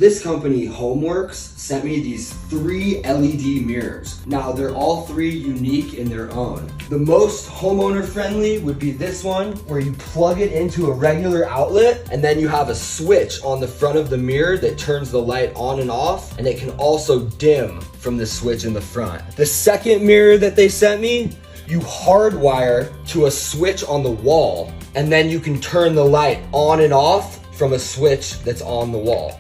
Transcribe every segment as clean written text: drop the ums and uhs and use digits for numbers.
This company, Homeworks, sent me these 3 LED mirrors. Now, they're all 3 unique in their own. The most homeowner friendly would be this one, where you plug it into a regular outlet, and then you have a switch on the front of the mirror that turns the light on and off, and it can also dim from the switch in the front. The second mirror that they sent me, you hardwire to a switch on the wall, and then you can turn the light on and off from a switch that's on the wall.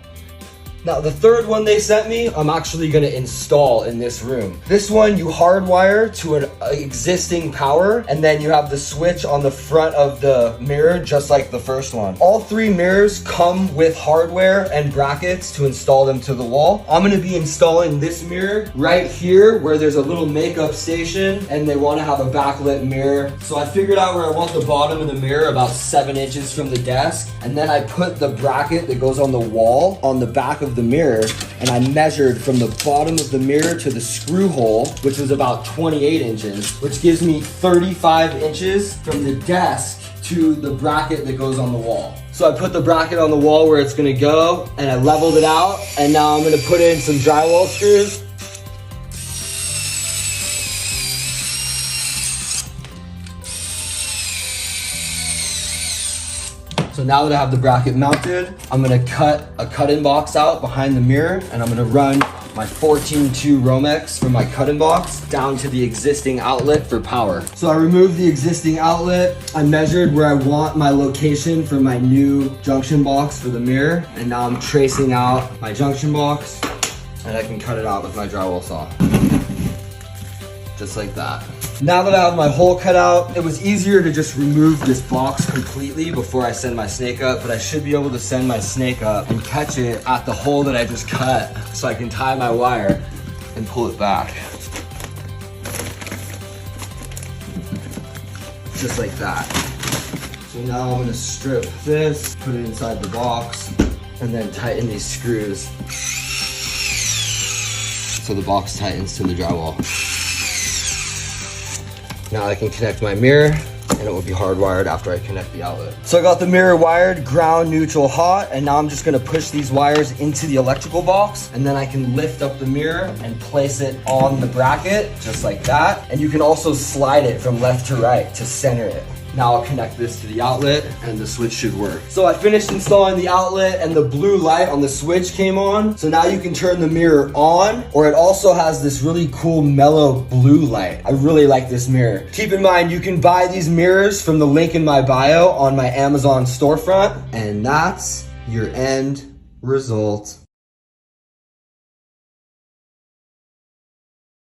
Now, the third one they sent me, I'm actually gonna install in this room. This one you hardwire to an existing power, and then you have the switch on the front of the mirror, just like the first one. All 3 mirrors come with hardware and brackets to install them to the wall. I'm gonna be installing this mirror right here where there's a little makeup station, and they wanna have a backlit mirror. So I figured out where I want the bottom of the mirror, about 7 inches from the desk, and then I put the bracket that goes on the wall on the back of the mirror, and I measured from the bottom of the mirror to the screw hole, which was about 28 inches, which gives me 35 inches from the desk to the bracket that goes on the wall. So I put the bracket on the wall where it's gonna go, and I leveled it out, and now I'm gonna put in some drywall screws. So now that I have the bracket mounted, I'm gonna cut a cut-in box out behind the mirror, and I'm gonna run my 14-2 Romex from my cut-in box down to the existing outlet for power. So I removed the existing outlet, I measured where I want my location for my new junction box for the mirror, and now I'm tracing out my junction box, and I can cut it out with my drywall saw. Just like that. Now that I have my hole cut out, it was easier to just remove this box completely before I send my snake up, but I should be able to send my snake up and catch it at the hole that I just cut, so I can tie my wire and pull it back. Just like that. So now I'm gonna strip this, put it inside the box, and then tighten these screws so the box tightens to the drywall. Now I can connect my mirror, and it will be hardwired after I connect the outlet. So I got the mirror wired, ground, neutral, hot, and now I'm just gonna push these wires into the electrical box, and then I can lift up the mirror and place it on the bracket, just like that. And you can also slide it from left to right to center it. Now I'll connect this to the outlet, and the switch should work. So I finished installing the outlet, and the blue light on the switch came on. So now you can turn the mirror on, or it also has this really cool mellow blue light. I really like this mirror. Keep in mind, you can buy these mirrors from the link in my bio on my Amazon storefront, and that's your end result.